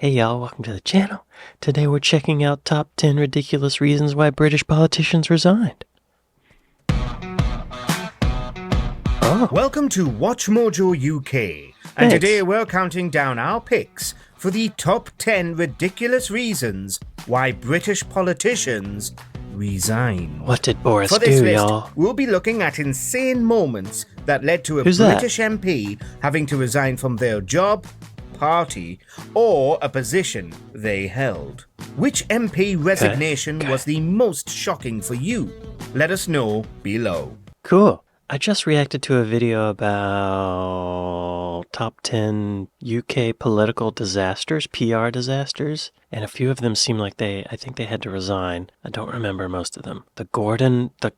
Hey y'all, welcome to the channel. Today we're checking out top 10 ridiculous reasons why British politicians resigned. Welcome to Watch Mojo UK, and today we're counting down our picks for the top 10 ridiculous reasons why British politicians resign. What did Boris for this do, list, y'all? We'll be looking at insane moments that led to a Who's British MP having to resign from their job, party, or a position they held. Which MP resignation was the most shocking for you? Let us know below. Cool. I just reacted to a video about top 10 UK political disasters, PR disasters, and a few of them seem like I think they had to resign. I don't remember most of them. The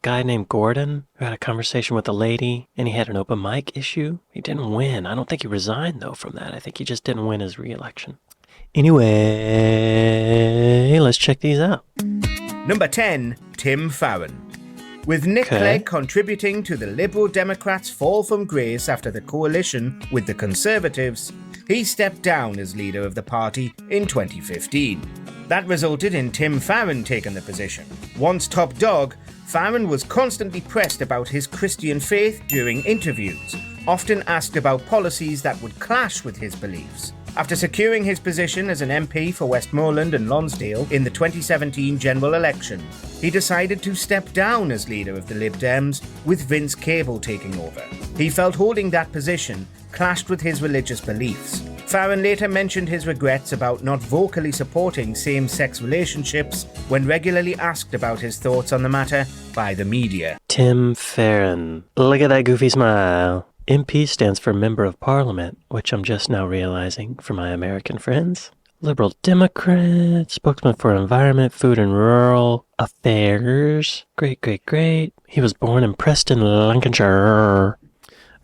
guy named Gordon, who had a conversation with a lady, and he had an open mic issue. He didn't win. I don't think he resigned, though, from that. I think he just didn't win his re-election. Anyway, let's check these out. Number 10, Tim Farron. With Nick Clegg contributing to the Liberal Democrats' fall from grace after the coalition with the Conservatives, he stepped down as leader of the party in 2015. That resulted in Tim Farron taking the position. Once top dog, Farron was constantly pressed about his Christian faith during interviews, often asked about policies that would clash with his beliefs. After securing his position as an MP for Westmoreland and Lonsdale in the 2017 general election, he decided to step down as leader of the Lib Dems, with Vince Cable taking over. He felt holding that position clashed with his religious beliefs. Farron later mentioned his regrets about not vocally supporting same-sex relationships when regularly asked about his thoughts on the matter by the media. Tim Farron. Look at that goofy smile. MP stands for Member of Parliament, which I'm just now realizing for my American friends. Liberal Democrat, spokesman for Environment, Food and Rural Affairs. Great. He was born in Preston, Lancashire.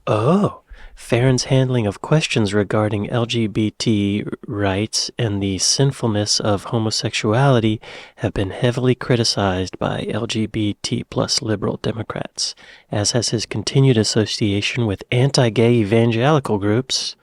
Oh, Farron's handling of questions regarding LGBT rights and the sinfulness of homosexuality have been heavily criticized by LGBT plus liberal Democrats, as has his continued association with anti-gay evangelical groups,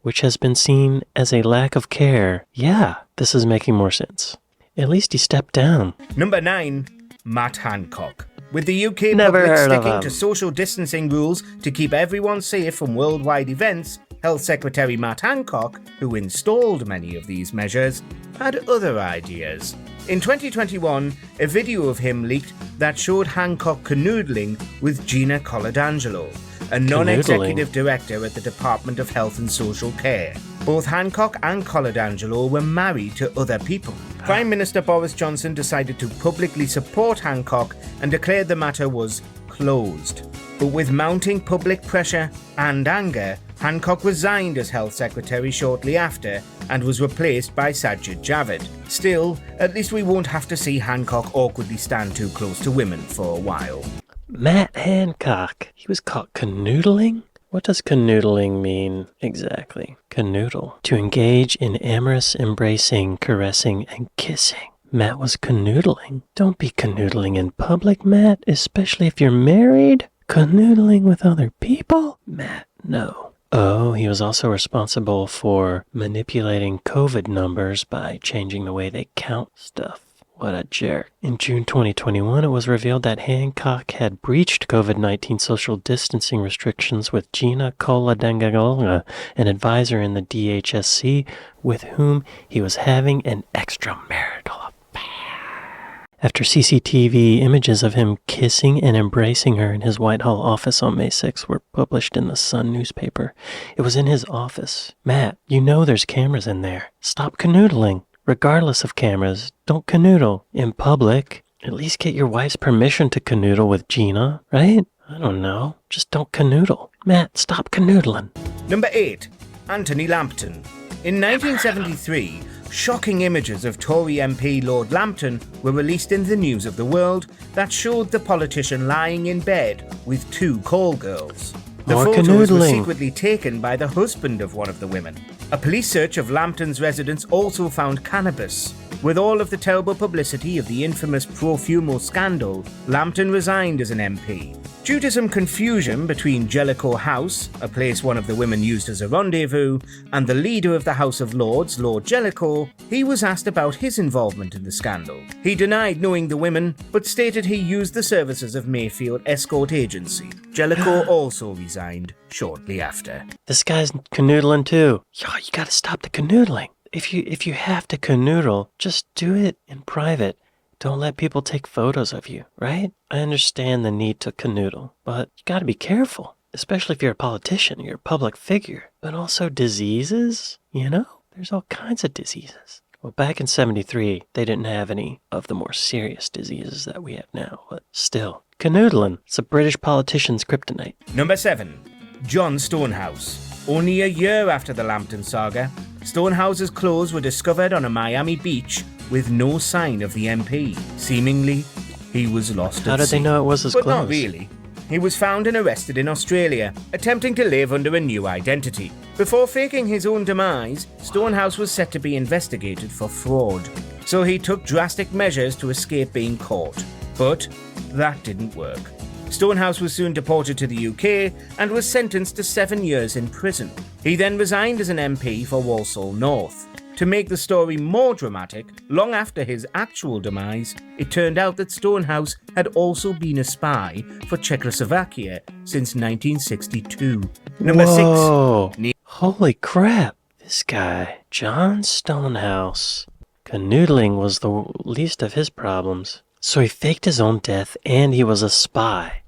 which has been seen as a lack of care. Yeah, this is making more sense. At least he stepped down. Number 9, Matt Hancock. With the UK public sticking to social distancing rules to keep everyone safe from worldwide events, Health Secretary Matt Hancock, who installed many of these measures, had other ideas. In 2021, a video of him leaked that showed Hancock canoodling with Gina Coladangelo, a non-executive director at the Department of Health and Social Care. Both Hancock and Coladangelo were married to other people. Prime Minister Boris Johnson decided to publicly support Hancock and declared the matter was closed. But with mounting public pressure and anger, Hancock resigned as Health Secretary shortly after and was replaced by Sajid Javid. Still, at least we won't have to see Hancock awkwardly stand too close to women for a while. Matt Hancock. He was caught canoodling? What does canoodling mean exactly? Canoodle. To engage in amorous embracing, caressing, and kissing. Matt was canoodling. Don't be canoodling in public, Matt, especially if you're married. Canoodling with other people? Matt, no. Oh, he was also responsible for manipulating COVID numbers by changing the way they count stuff. What a jerk. In June 2021, it was revealed that Hancock had breached COVID-19 social distancing restrictions with Gina Coladangelo, an advisor in the DHSC, with whom he was having an extramarital affair. After CCTV images of him kissing and embracing her in his Whitehall office on May 6 were published in the Sun newspaper, it was in his office. Matt, you know there's cameras in there. Stop canoodling. Regardless of cameras, don't canoodle in public. At least get your wife's permission to canoodle with Gina, right? I don't know. Just don't canoodle. Matt, stop canoodling. Number 8, Anthony Lambton. In 1973, shocking images of Tory MP Lord Lambton were released in the News of the World that showed the politician lying in bed with 2 call girls. The photos were secretly taken by the husband of one of the women. A police search of Lambton's residence also found cannabis, With all of the terrible publicity of the infamous Profumo scandal, Lambton resigned as an MP. Due to some confusion between Jellicoe House, a place one of the women used as a rendezvous, and the leader of the House of Lords, Lord Jellicoe, he was asked about his involvement in the scandal. He denied knowing the women, but stated he used the services of Mayfield Escort Agency. Jellicoe also resigned shortly after. This guy's canoodling too. Yo, you gotta stop the canoodling. If you have to canoodle, just do it in private. Don't let people take photos of you, right? I understand the need to canoodle, but you gotta be careful, especially if you're a politician, you're a public figure. But also diseases, you know? There's all kinds of diseases. Well, back in 73, they didn't have any of the more serious diseases that we have now, but still. Canoodling, it's a British politician's kryptonite. Number 7. John Stonehouse. Only a year after the Lambton saga, Stonehouse's clothes were discovered on a Miami beach with no sign of the MP. Seemingly, he was lost at sea. How did they know it was his clothes? clothes? But not really. He was found and arrested in Australia, attempting to live under a new identity. Before faking his own demise, Stonehouse was set to be investigated for fraud. So he took drastic measures to escape being caught. But that didn't work. Stonehouse was soon deported to the UK and was sentenced to 7 years in prison. He then resigned as an MP for Walsall North. To make the story more dramatic, long after his actual demise, it turned out that Stonehouse had also been a spy for Czechoslovakia since 1962. Number Whoa. 6. Holy crap. This guy, John Stonehouse. Canoodling was the least of his problems. So he faked his own death and he was a spy.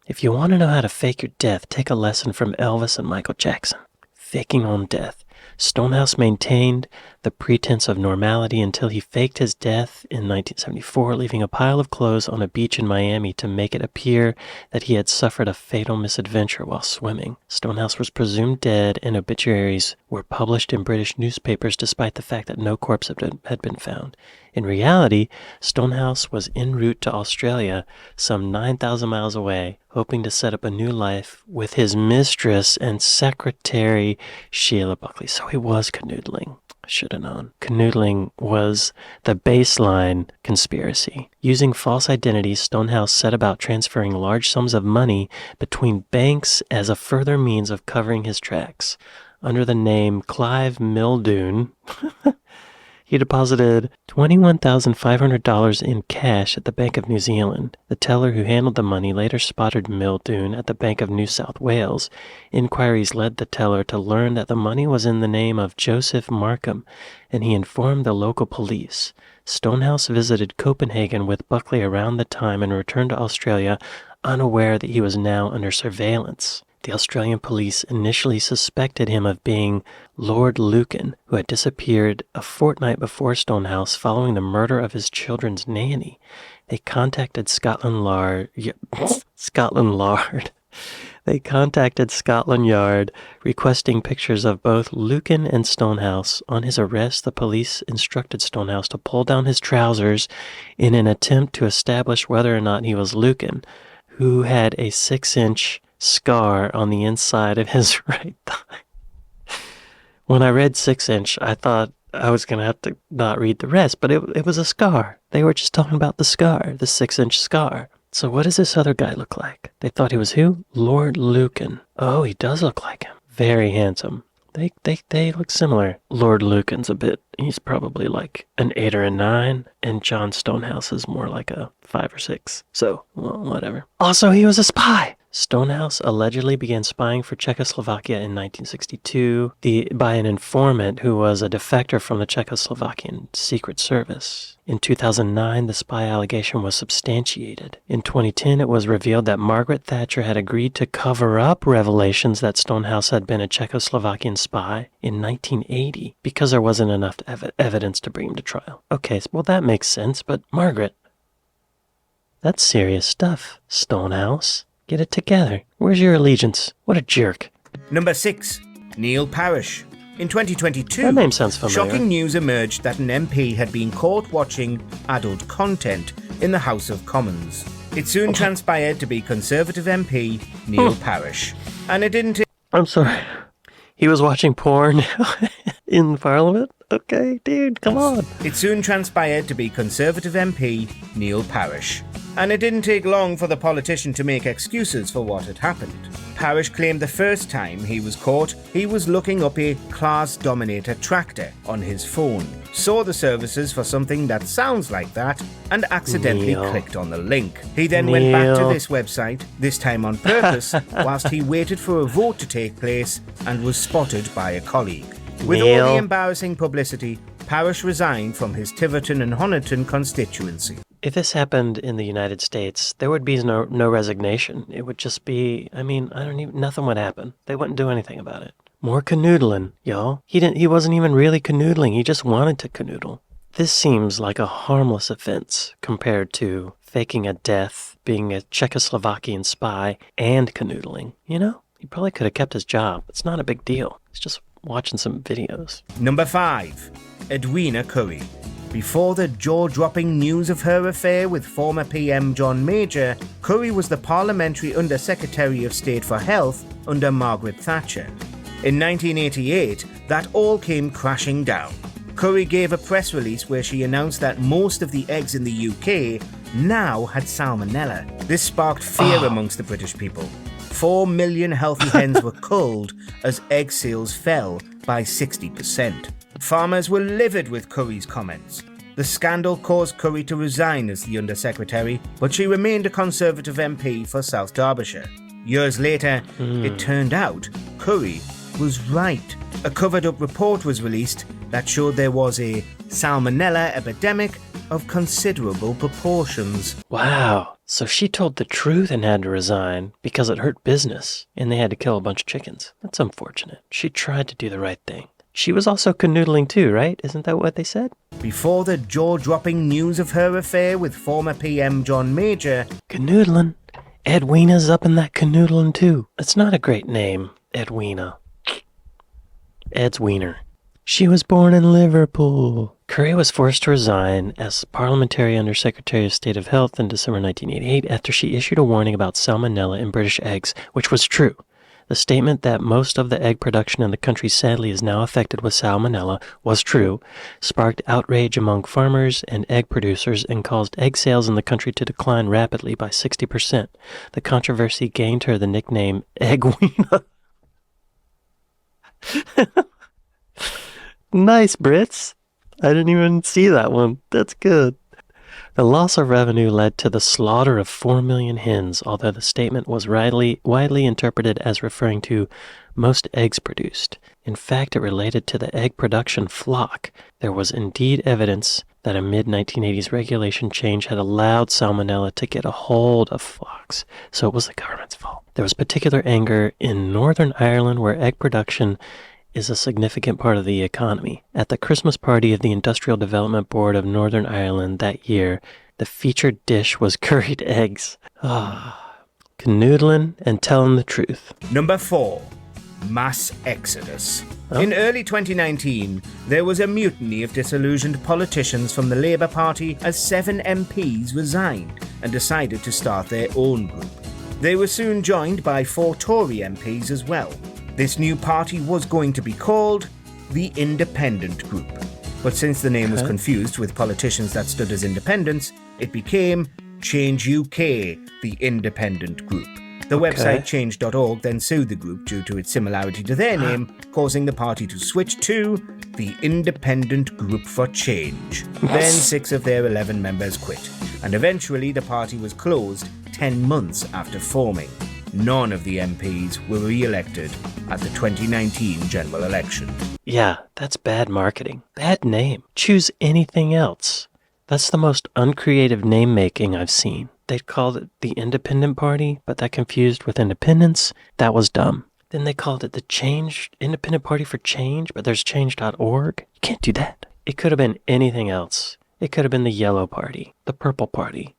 If you want to know how to fake your death, take a lesson from Elvis and Michael Jackson. Faking own death. Stonehouse maintained the pretense of normality until he faked his death in 1974, leaving a pile of clothes on a beach in Miami to make it appear that he had suffered a fatal misadventure while swimming. Stonehouse was presumed dead, and obituaries were published in British newspapers despite the fact that no corpse had been found. In reality, Stonehouse was en route to Australia, some 9,000 miles away, hoping to set up a new life with his mistress and secretary, Sheila Buckley. So he was canoodling. I should have known. Canoodling was the baseline conspiracy. Using false identities, Stonehouse set about transferring large sums of money between banks as a further means of covering his tracks. Under the name Clive Muldoon, he deposited $21,500 in cash at the Bank of New Zealand. The teller who handled the money later spotted Muldoon at the Bank of New South Wales. Inquiries led the teller to learn that the money was in the name of Joseph Markham, and he informed the local police. Stonehouse visited Copenhagen with Buckley around the time and returned to Australia unaware that he was now under surveillance. The Australian police initially suspected him of being Lord Lucan, who had disappeared a fortnight before Stonehouse following the murder of his children's nanny. They contacted Scotland Yard. They contacted Scotland Yard requesting pictures of both Lucan and Stonehouse. On his arrest, the police instructed Stonehouse to pull down his trousers in an attempt to establish whether or not he was Lucan, who had a 6-inch scar on the inside of his right thigh. When I read 6-inch, I thought I was going to have to not read the rest, but it was a scar. They were just talking about the scar, the 6-inch scar. So what does this other guy look like? They thought he was who? Lord Lucan. Oh, he does look like him. Very handsome. They look similar. Lord Lucan's a bit, he's probably like an 8 or a 9, and John Stonehouse is more like a 5 or 6. So, well, whatever. Also, he was a spy. Stonehouse allegedly began spying for Czechoslovakia in 1962 by an informant who was a defector from the Czechoslovakian Secret Service. In 2009, the spy allegation was substantiated. In 2010, it was revealed that Margaret Thatcher had agreed to cover up revelations that Stonehouse had been a Czechoslovakian spy in 1980 because there wasn't enough evidence to bring him to trial. Okay, well that makes sense, but Margaret, that's serious stuff, Stonehouse. Get it together. Where's your allegiance? What a jerk. Number 6. Neil Parish. In 2022, that name sounds familiar. Shocking news emerged that an MP had been caught watching adult content in the House of Commons. It soon transpired to be Conservative MP Neil Parish. And it didn't... I'm sorry. He was watching porn in Parliament? Okay, dude, come on. It soon transpired to be Conservative MP Neil Parish. And it didn't take long for the politician to make excuses for what had happened. Parish claimed the first time he was caught, he was looking up a Class Dominator tractor on his phone, saw the services for something that sounds like that, and accidentally clicked on the link. He then went back to this website, this time on purpose, whilst he waited for a vote to take place and was spotted by a colleague. With all the embarrassing publicity, Parish resigned from his Tiverton and Honiton constituency. If this happened in the United States, there would be no resignation. It would just be, nothing would happen. They wouldn't do anything about it. More canoodling, y'all. He wasn't even really canoodling. He just wanted to canoodle. This seems like a harmless offense compared to faking a death, being a Czechoslovakian spy, and canoodling. You know, he probably could have kept his job. It's not a big deal. It's just watching some videos. Number 5. Edwina Currie. Before the jaw-dropping news of her affair with former PM John Major, Currie was the Parliamentary Under-Secretary of State for Health under Margaret Thatcher. In 1988, that all came crashing down. Currie gave a press release where she announced that most of the eggs in the UK now had salmonella. This sparked fear amongst the British people. 4 million healthy hens were culled as egg sales fell by 60%. Farmers were livid with Currie's comments. The scandal caused Currie to resign as the Undersecretary, but she remained a Conservative MP for South Derbyshire. Years later, it turned out Currie was right. A covered-up report was released that showed there was a salmonella epidemic of considerable proportions. Wow. So she told the truth and had to resign because it hurt business, and they had to kill a bunch of chickens. That's unfortunate. She tried to do the right thing. She was also canoodling too, right? Isn't that what they said? Before the jaw-dropping news of her affair with former PM John Major... Canoodling. Edwina's up in that canoodling too. It's not a great name, Edwina. Ed's Wiener. She was born in Liverpool. Currie was forced to resign as Parliamentary Undersecretary of State of Health in December 1988 after she issued a warning about salmonella in British eggs, which was true. The statement that most of the egg production in the country sadly is now affected with salmonella was true, sparked outrage among farmers and egg producers, and caused egg sales in the country to decline rapidly by 60%. The controversy gained her the nickname Eggwina. Nice, Brits. I didn't even see that one. That's good. The loss of revenue led to the slaughter of 4 million hens, although the statement was widely interpreted as referring to most eggs produced. In fact, it related to the egg production flock. There was indeed evidence that a mid-1980s regulation change had allowed salmonella to get a hold of flocks, so it was the government's fault. There was particular anger in Northern Ireland, where egg production is a significant part of the economy. At the Christmas party of the Industrial Development Board of Northern Ireland that year, the featured dish was curried eggs. Canoodling and telling the truth. Number 4. Mass exodus. In early 2019, there was a mutiny of disillusioned politicians from the Labour Party as 7 MPs resigned and decided to start their own group. They were soon joined by 4 Tory MPs as well. This new party was going to be called the Independent Group. But since the name was confused with politicians that stood as independents, it became Change UK, the Independent Group. The website change.org then sued the group due to its similarity to their name, causing the party to switch to the Independent Group for Change. Then 6 of their 11 members quit, and eventually the party was closed 10 months after forming. None of the MPs were re-elected at the 2019 general election. Yeah, that's bad marketing. Bad name. Choose anything else. That's the most uncreative name-making I've seen. They called it the Independent Party, but that confused with independence. That was dumb. Then they called it the Independent Party for Change, but there's change.org. You can't do that. It could have been anything else. It could have been the Yellow Party, the Purple Party,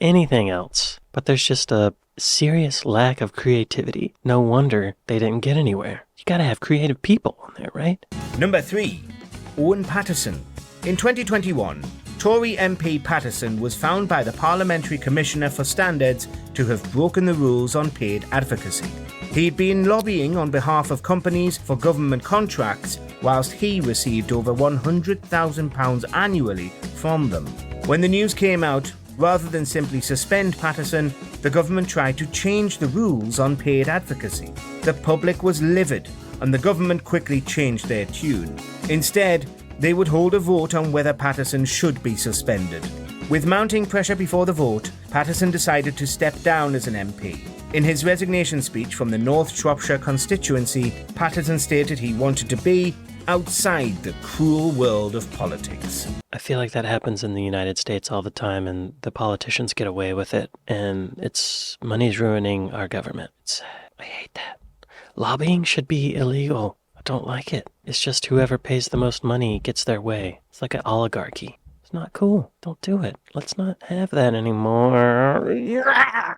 anything else. But there's just a serious lack of creativity. No wonder they didn't get anywhere. You gotta have creative people on there, right? Number 3. Owen Paterson. In 2021, Tory MP Paterson was found by the Parliamentary Commissioner for Standards to have broken the rules on paid advocacy. He'd been lobbying on behalf of companies for government contracts, whilst he received over £100,000 annually from them. When the news came out, rather than simply suspend Patterson, the government tried to change the rules on paid advocacy. The public was livid, and the government quickly changed their tune. Instead, they would hold a vote on whether Patterson should be suspended. With mounting pressure before the vote, Patterson decided to step down as an MP. In his resignation speech from the North Shropshire constituency, Patterson stated he wanted to be outside the cruel world of politics. I feel like that happens in the United States all the time, and the politicians get away with it, and money's ruining our government. I hate that. Lobbying should be illegal. I don't like it. It's just whoever pays the most money gets their way. It's like an oligarchy. It's not cool. Don't do it. Let's not have that anymore.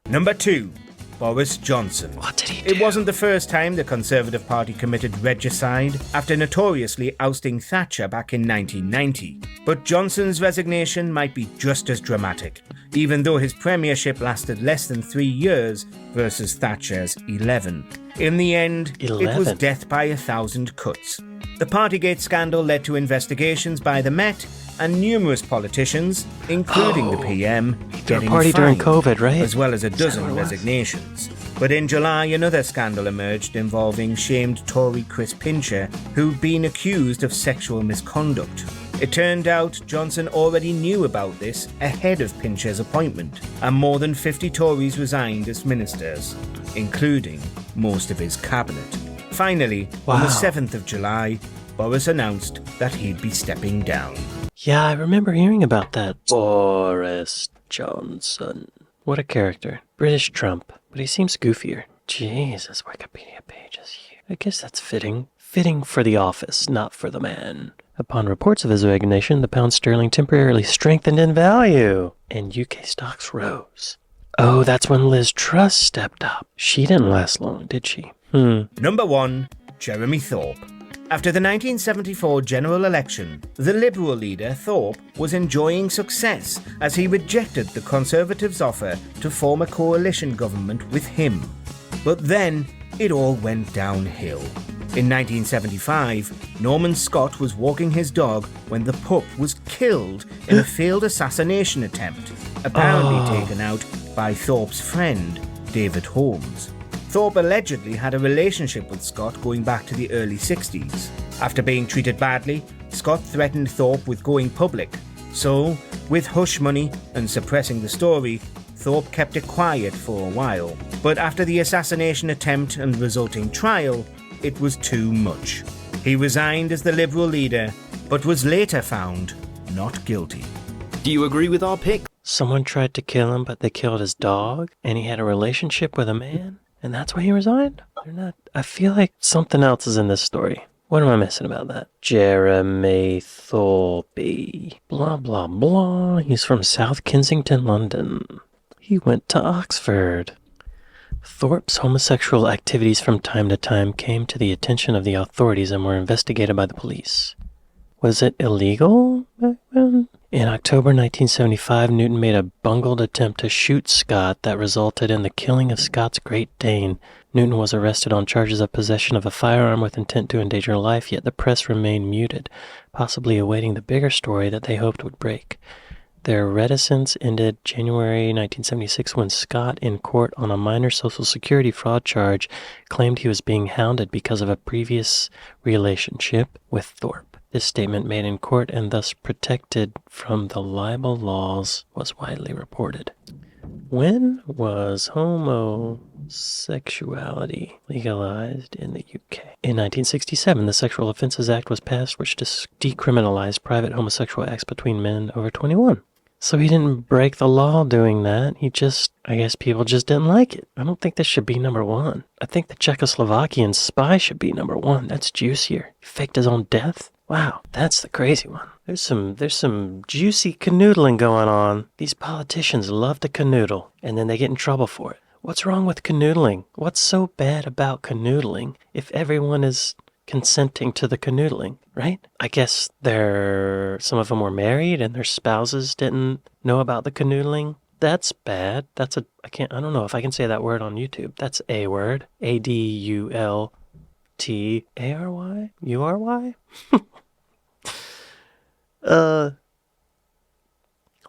Number 2. Boris Johnson. What did he do? It wasn't the first time the Conservative Party committed regicide after notoriously ousting Thatcher back in 1990. But Johnson's resignation might be just as dramatic, even though his premiership lasted less than 3 years versus Thatcher's 11. In the end, 11. It was death by 1,000 cuts. The Partygate scandal led to investigations by the Met and numerous politicians, including the PM, getting party fined, during COVID, right? as well as a Is that what dozen it was? resignations. But in July, another scandal emerged involving shamed Tory Chris Pincher, who'd been accused of sexual misconduct. It turned out Johnson already knew about this ahead of Pincher's appointment, and more than 50 Tories resigned as ministers, including most of his cabinet. Finally, on the 7th of July, Boris announced that he'd be stepping down. Yeah, I remember hearing about that. Boris Johnson. What a character. British Trump, but he seems goofier. Jesus, Wikipedia page is huge. I guess that's fitting. Fitting for the office, not for the man. Upon reports of his resignation, the pound sterling temporarily strengthened in value, and UK stocks rose. Oh, that's when Liz Truss stepped up. She didn't last long, did she? Number 1. Jeremy Thorpe. After the 1974 general election, the Liberal leader Thorpe was enjoying success as he rejected the Conservatives' offer to form a coalition government with him. But then, it all went downhill. In 1975, Norman Scott was walking his dog when the pup was killed in a failed assassination attempt, apparently taken out by Thorpe's friend, David Holmes. Thorpe allegedly had a relationship with Scott going back to the early 60s. After being treated badly, Scott threatened Thorpe with going public. So, with hush money and suppressing the story, Thorpe kept it quiet for a while. But after the assassination attempt and resulting trial, it was too much. He resigned as the Liberal leader, but was later found not guilty. Do you agree with our pick? Someone tried to kill him, but they killed his dog, and he had a relationship with a man? And that's why he resigned? I feel like something else is in this story. What am I missing about that? Jeremy Thorpe. Blah, blah, blah. He's from South Kensington, London. He went to Oxford. Thorpe's homosexual activities from time to time came to the attention of the authorities and were investigated by the police. Was it illegal back then? In October 1975, Newton made a bungled attempt to shoot Scott that resulted in the killing of Scott's Great Dane. Newton was arrested on charges of possession of a firearm with intent to endanger life, yet the press remained muted, possibly awaiting the bigger story that they hoped would break. Their reticence ended January 1976 when Scott, in court on a minor Social Security fraud charge, claimed he was being hounded because of a previous relationship with Thorpe. This statement made in court and thus protected from the libel laws was widely reported. When was homosexuality legalized in the UK? In 1967, the Sexual Offences Act was passed, which decriminalized private homosexual acts between men over 21. So he didn't break the law doing that. I guess people just didn't like it. I don't think this should be number 1. I think the Czechoslovakian spy should be number 1. That's juicier. He faked his own death. Wow, that's the crazy one. There's some juicy canoodling going on. These politicians love to canoodle, and then they get in trouble for it. What's wrong with canoodling? What's so bad about canoodling if everyone is consenting to the canoodling, right? I guess some of them were married and their spouses didn't know about the canoodling. That's bad. I don't know if I can say that word on YouTube. That's a word. ADULTARY?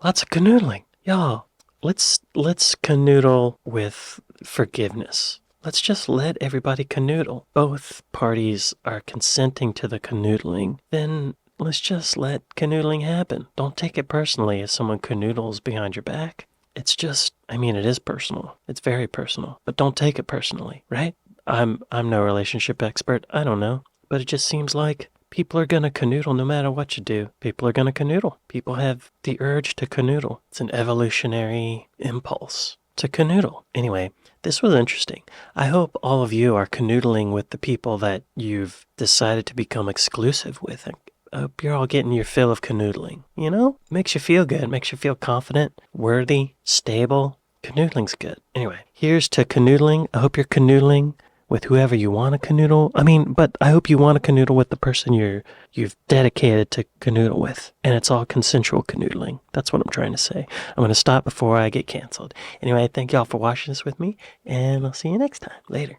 Lots of canoodling. Y'all, let's canoodle with forgiveness. Let's just let everybody canoodle. Both parties are consenting to the canoodling. Then let's just let canoodling happen. Don't take it personally if someone canoodles behind your back. It's just, it is personal. It's very personal. But don't take it personally, right? I'm no relationship expert. I don't know. But it just seems like people are going to canoodle no matter what you do. People are going to canoodle. People have the urge to canoodle. It's an evolutionary impulse to canoodle. Anyway, this was interesting. I hope all of you are canoodling with the people that you've decided to become exclusive with. I hope you're all getting your fill of canoodling. Makes you feel good, makes you feel confident, worthy, stable. Canoodling's good. Anyway, here's to canoodling. I hope you're canoodling with whoever you want to canoodle. But I hope you want to canoodle with the person you've dedicated to canoodle with. And it's all consensual canoodling. That's what I'm trying to say. I'm going to stop before I get canceled. Anyway, thank y'all for watching this with me, and I'll see you next time. Later.